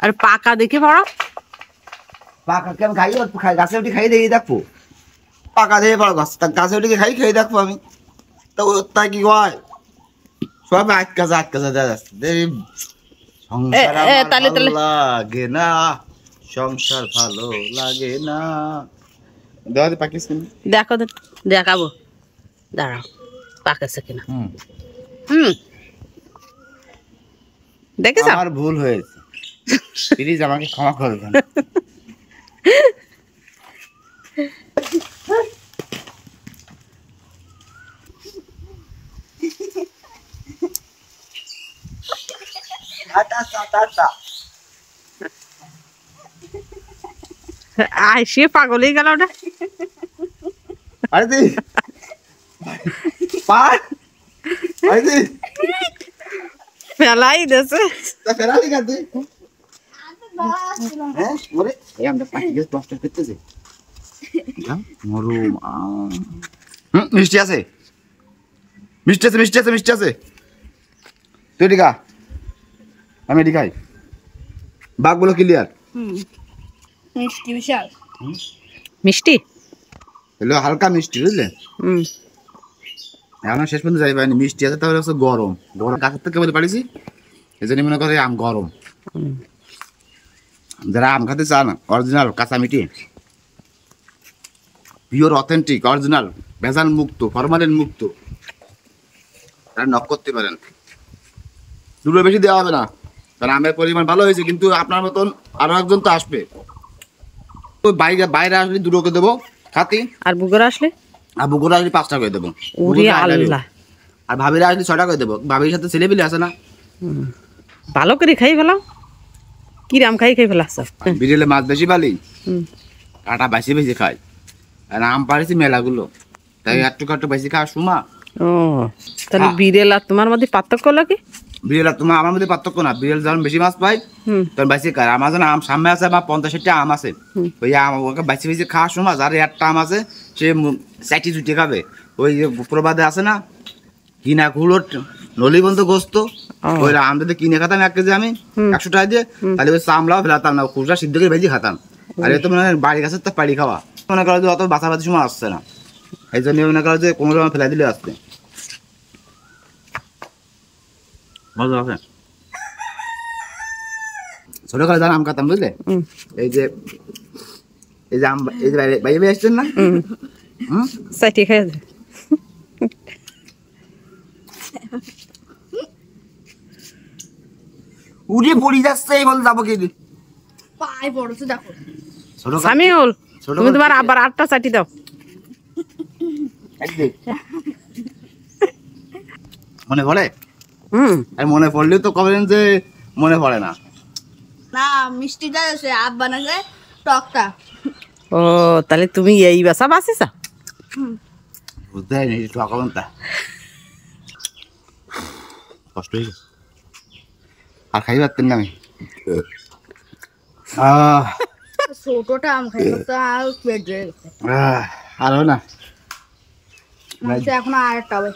আর পাকা দেখে পড়ো। পাকা কেমন খাই খাই গাছে উঠে খাই দেখি দেখবো পাকা দেখে পড়ো গাছে উঠে খাই খেয়ে দেখবো আমি তো তাই কি হয় সব আটকা দেওয়া যাচ্ছে সংসার ভালো লাগে না সংসার ভালো লাগে না দাদা পাকিস দেখো দেখাবো দাঁড়াও পাকেছে কিনা। দেখেছ আমার ভুল হয়েছে প্লিজ আমাকে ক্ষমা করবেন। সে পাগল হয়ে গেল ওটা। আরে তুই ফেলাই দেছে ফেরালি না তুই আমরা পাখি গাছ দশটা করতেছি মরুম মিষ্টি আছে মিষ্টি আছে মিষ্টি আছে মিষ্টি আছে তুই এদিকে আমি এদিকে খাই বাঘগুলো ক্লিয়ার মিষ্টি বিশাল মিষ্টি এগুলো হালকা মিষ্টি বুঝলে এখন শেষ পর্যন্ত যাই পাইনি মিষ্টি আছে তাহলে হচ্ছে গরম গরম গাছের থেকে বলে পারিছি এই জন্য মনে করে আম গরম যারা আম খাতে চান অরিজিনাল কাঁচা মিটি পিওর অথেন্টিক অরিজিনাল ভেজাল মুক্ত ফরমালিন মুক্ত তারা নক করতে পারেন দুটো বেশি দেওয়া হবে না কারণ আমের পরিমাণ ভালো হয়েছে কিন্তু আপনার মতন আরো একজন তো আসবে তো বাইরে বাইরে আসলে দুটোকে দেবো খাতি আর বুগর আসলে আর বুকুরা আসলে 5 টাকা করে দেবো আর ভাবিরা আসলে 6 টাকা করে দেবো ভাবির সাথে ছেলে পিলে আছে না ভালো করে খাই ফেলাও কিরাম খাই ফেলাস বিড়েলে মাছ বেশি পালি কাটা বেশি বেশি খাই আর আম পাড়েছি মেলাগুলো তাই একটু একটু বেশি খাওয়া সুমা। ও তাহলে বিড়েল আর তোমার মধ্যে পার্থক্য লাগে বিড়েল আর তোমার আমার মধ্যে পার্থক্য না বিড়েল যখন বেশি মাছ পাই তখন বেশি খায় আমার যখন আম সামনে আছে আমার 50-60টা আম আছে ওই আম ওকে বেশি বেশি খাওয়ার সময় যার একটা আম আছে সে চাটি চুটি খাবে ওই যে প্রবাদে আছে না কিনা কুলোর নলিবন্ধ গোস্ত ওই আম যদি কিনে খাতাম 1 কেজি আমি 100 টাকা দিয়ে তাহলে ওই চামলাও ফেলাতাম না খুচরা সিদ্ধ করে ভেজে খাতাম আর এ তো মনে হয় বাড়ি গাছের তো পাড়ি খাওয়া মনে করো যে অত বাছাবাছি সময় আসছে না এই জন্য মনে করো যে কোনো রকম ফেলাই দিলে আসছে মজা আছে ছোটকালে যারা আম খাতাম বুঝলে এই যে আম এই যে বাইরে আসছেন না সাইটি খাই উড়ে পড়ি যাচ্ছে এই বল যাবো কি পায়ে পড়ছে দেখো সামিউল তুমি তোমার আবার 8টা চাটি দাও মনে পড়ে আর মনে পড়লেও তো কবেন যে মনে পড়ে না না মিষ্টিটা আছে আপ বানালে টকটা ও তাহলে তুমি এই বাসা বাসিস বুঝতে নেই টকাবেন তা কষ্ট হয়ে গেছে আর খাই পারতেন না আমি ছোটটা আম খাই তো আর পেট হয়ে গেছে আর না এখন আর একটা হবে